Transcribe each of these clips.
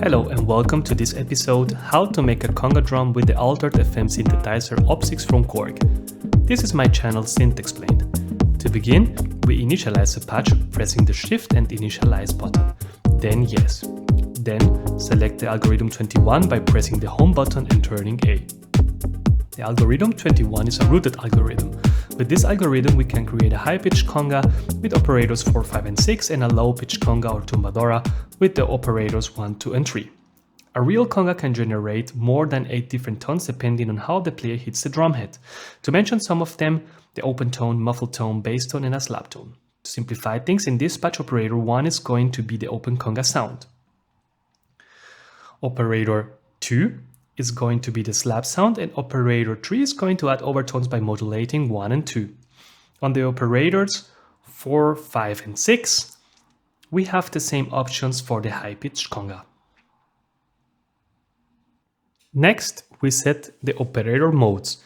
Hello and welcome to this episode, how to make a conga drum with the altered FM synthesizer Opsix from Korg. This is my channel Synthexplained. To begin, we initialize the patch pressing the Shift and Initialize button. Then yes. Then select the algorithm 21 by pressing the Home button and turning A. The algorithm 21 is a rooted algorithm. With this algorithm we can create a high-pitched conga with operators 4, 5 and 6 and a low-pitched conga or tumbadora with the operators 1, 2 and 3. A real conga can generate more than 8 different tones depending on how the player hits the drum head. To mention some of them, the open tone, muffled tone, bass tone and a slap tone. To simplify things, in this patch operator 1 is going to be the open conga sound. Operator 2 is going to be the slap sound, and operator 3 is going to add overtones by modulating 1 and 2. On the operators 4, 5 and 6, we have the same options for the high-pitched conga. Next, we set the operator modes.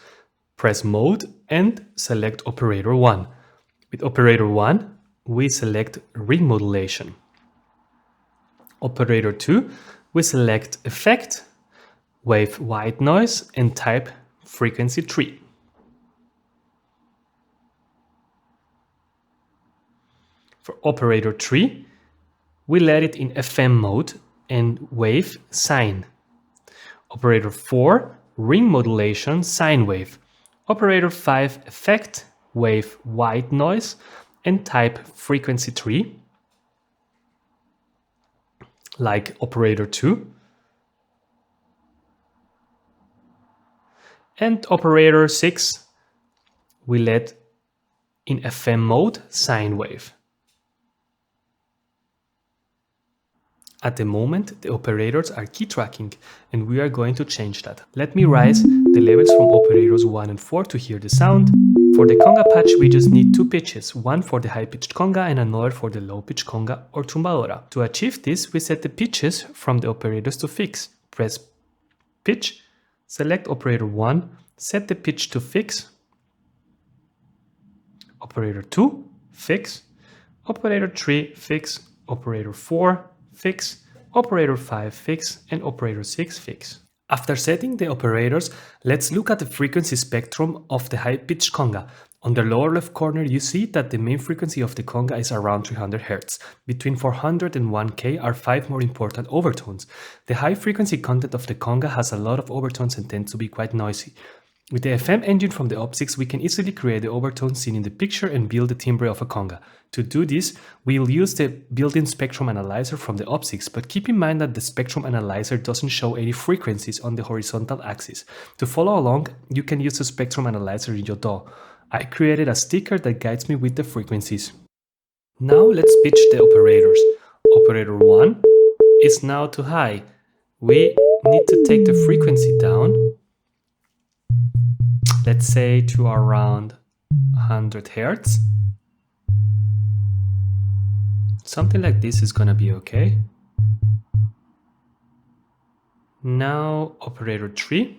Press mode and select operator 1. With operator 1, we select ring modulation. Operator 2, we select effect, wave white noise and type frequency 3. For operator 3, we let it in FM mode and wave sine. Operator 4, ring modulation sine wave. Operator 5, effect, wave white noise and type frequency 3, like operator 2. And operator 6, we let in FM mode sine wave. At the moment, the operators are key tracking, and we are going to change that. Let me raise the levels from operators 1 and 4 to hear the sound. For the conga patch, we just need 2 pitches, one for the high-pitched conga and another for the low-pitched conga or tumbadora. To achieve this, we set the pitches from the operators to fix. Press pitch, select operator 1, set the pitch to fix. Operator 2, fix. Operator 3, fix. Operator 4, fix. Operator 5, fix. And operator 6, fix. After setting the operators, let's look at the frequency spectrum of the high-pitched conga. On the lower left corner, you see that the main frequency of the conga is around 300 Hz. Between 400 and 1K are 5 more important overtones. The high frequency content of the conga has a lot of overtones and tends to be quite noisy. With the FM engine from the Opsix, we can easily create the overtones seen in the picture and build the timbre of a conga. To do this, we'll use the built-in spectrum analyzer from the Opsix, but keep in mind that the spectrum analyzer doesn't show any frequencies on the horizontal axis. To follow along, you can use the spectrum analyzer in your DAW. I created a sticker that guides me with the frequencies. Now let's pitch the operators. Operator 1 is now too high. We need to take the frequency down, let's say to around 100 Hz. Something like this is gonna be okay. Now operator 3.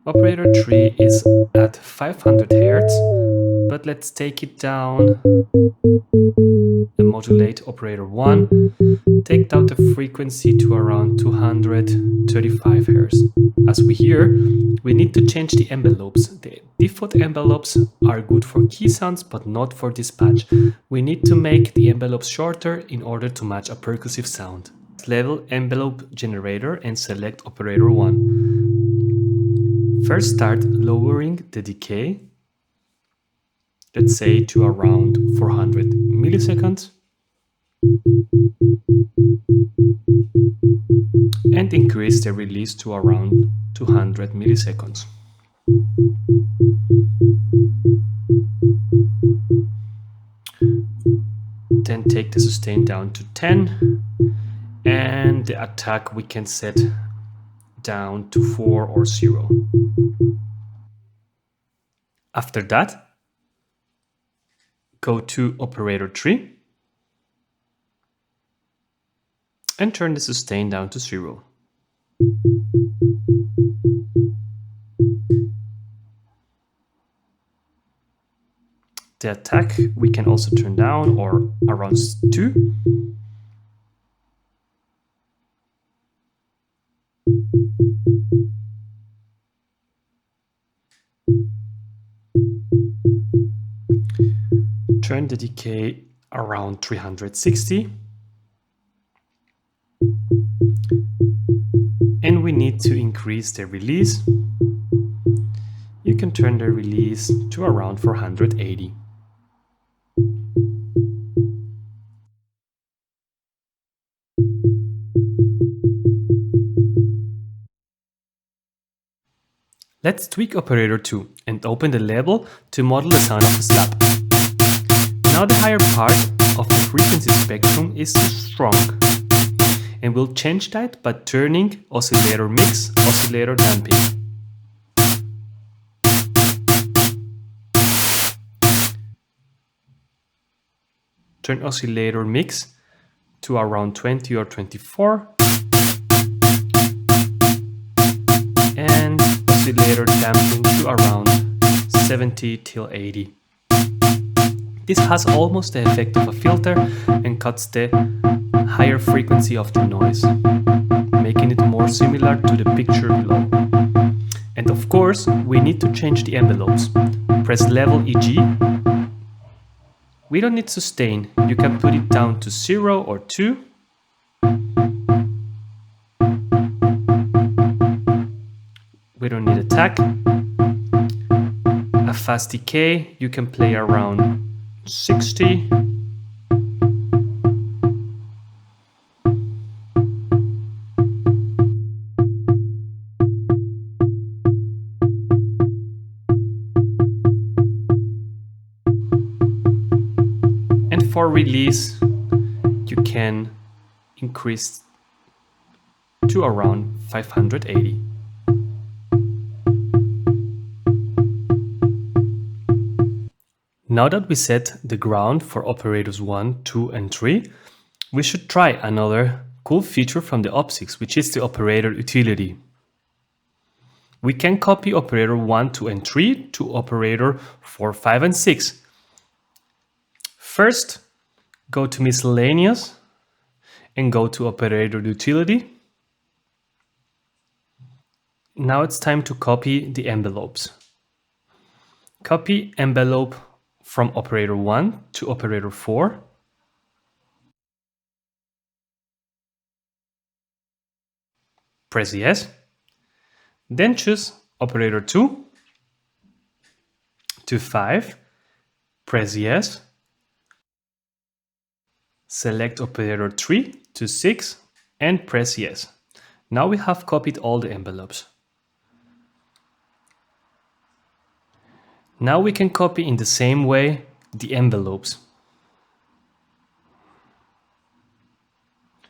Operator 3 is at 500 Hz, but let's take it down and modulate operator 1. Take down the frequency to around 235 Hz. As we hear, we need to change the envelopes. The default envelopes are good for key sounds, but not for this patch. We need to make the envelopes shorter in order to match a percussive sound. Level envelope generator and select operator 1. First start lowering the decay, let's say to around 400 milliseconds. And increase the release to around 200 milliseconds. Then take the sustain down to 10, and the attack we can set down to 4 or 0. After that, go to operator 3 and turn the sustain down to 0. The attack we can also turn down or around 2. turn the decay around 360. And we need to increase the release. You can turn the release to around 480. Let's tweak operator 2 and open the label to model the sound of the slap. Now the higher part of the frequency spectrum is strong. And we'll change that by turning oscillator mix, oscillator damping. Turn oscillator mix to around 20 or 24. And oscillator damping to around 70 till 80. This has almost the effect of a filter and cuts the higher frequency of the noise, making it more similar to the picture below. And of course, we need to change the envelopes. Press level EG. We don't need sustain. You can put it down to 0 or 2. We don't need attack. A fast decay, you can play around 60. And for release, you can increase to around 580. Now that we set the ground for operators 1, 2 and 3, we should try another cool feature from the Opsix, which is the operator utility. We can copy operator 1, 2 and 3 to operator 4, 5 and 6. First, go to miscellaneous and go to operator utility. Now it's time to copy the envelopes. Copy envelope from operator 1 to operator 4. Press yes. Then choose operator 2 to 5. Press yes. Select operator 3 to 6 and press yes. Now we have copied all the envelopes. Now we can copy in the same way the envelopes.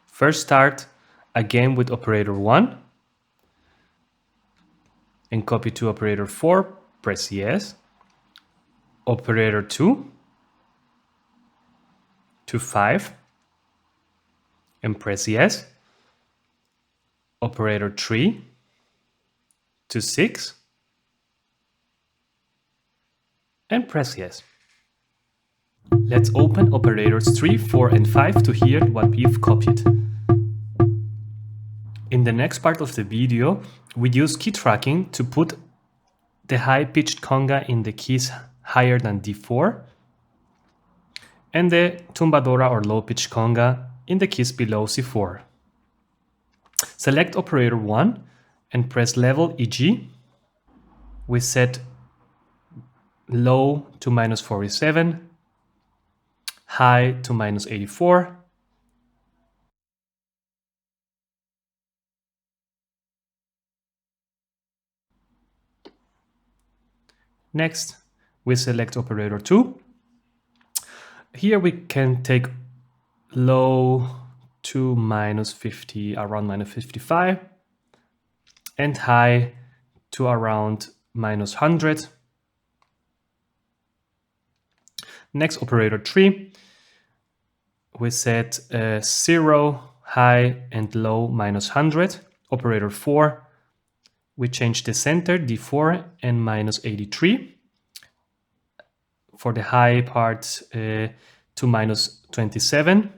First start again with operator 1 and copy to operator 4, press yes. Operator 2 to 5 and press yes. Operator 3 to 6 and press yes. Let's open operators 3, 4 and 5 to hear what we've copied. In the next part of the video, we use key tracking to put the high-pitched conga in the keys higher than D4 and the tumbadora or low-pitched conga in the keys below C4. Select operator 1 and press level EG. We set low to -47, high to -84. Next, we select operator 2. Here we can take low to -50, around -55, and high to around -100. Next, operator 3, we set 0, high and low -100. Operator 4, we change the center D4 and -83. For the high part to -27.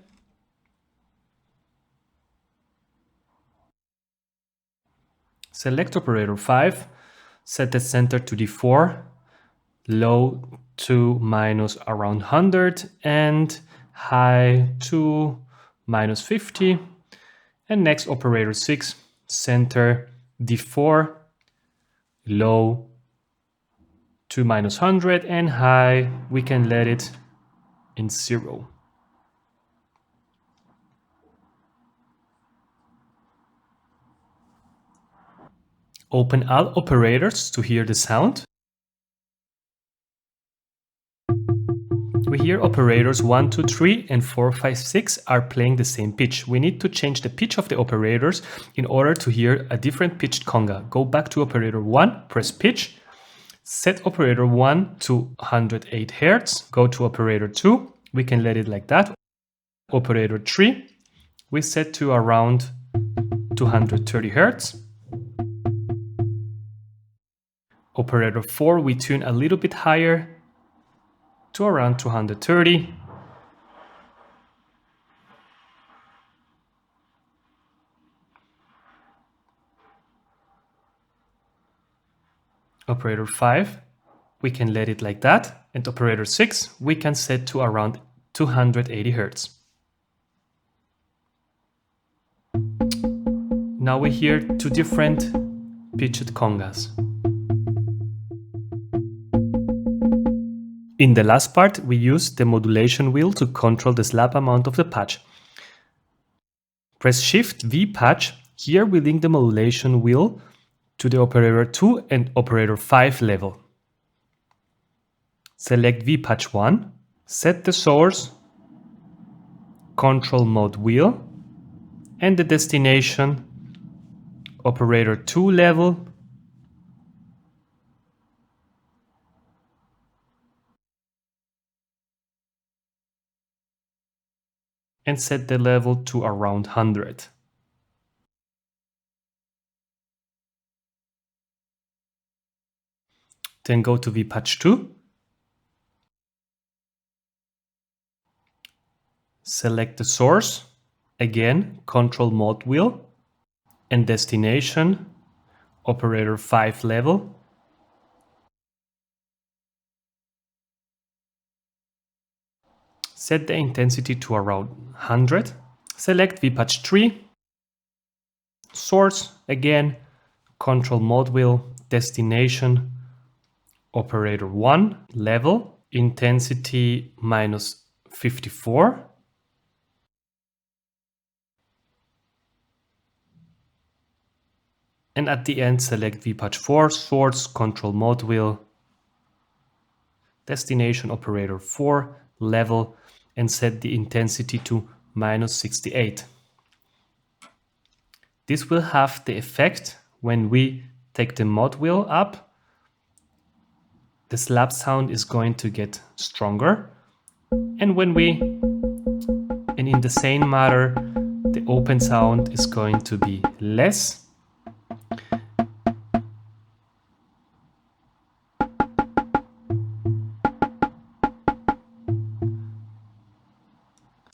Select operator 5, set the center to D4, low to minus around 100 and high to minus 50. And next operator 6, center D4, low to minus 100 and high, we can let it in 0. Open all operators to hear the sound. We hear operators 1, 2, 3 and 4, 5, 6 are playing the same pitch. We need to change the pitch of the operators in order to hear a different pitched conga. Go back to operator 1, press pitch, set operator 1 to 108 Hz, go to operator 2, we can let it like that. Operator 3, we set to around 230 Hz. Operator 4, we tune a little bit higher to around 230. Operator 5, we can let it like that. And operator 6, we can set to around 280 Hz. Now we hear two different pitched congas. In the last part, we use the modulation wheel to control the slap amount of the patch. Press Shift V patch. Here we link the modulation wheel to the operator 2 and operator 5 level. Select V patch 1, set the source, control mod wheel, and the destination operator 2 level. And set the level to around 100. Then go to V patch 2. Select the source, again control mod wheel, and destination operator 5 level. Set the intensity to around 100. Select V patch 3. Source, again, control mod wheel, destination, operator 1, level, intensity minus 54. And at the end, select V patch 4, source, control mod wheel, destination, operator 4, level, and set the intensity to minus 68. This will have the effect when we take the mod wheel up, the slap sound is going to get stronger. And in the same manner, the open sound is going to be less.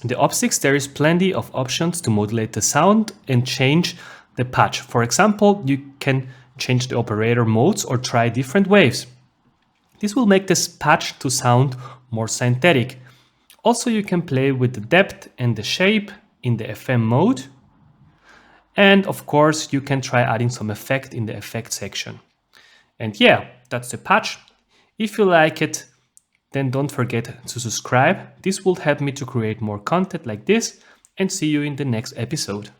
In the Opsix, there is plenty of options to modulate the sound and change the patch. For example, you can change the operator modes or try different waves. This will make this patch to sound more synthetic. Also, you can play with the depth and the shape in the FM mode. And of course, you can try adding some effect in the effect section. And yeah, that's the patch. If you like it, then don't forget to subscribe. This will help me to create more content like this, and see you in the next episode.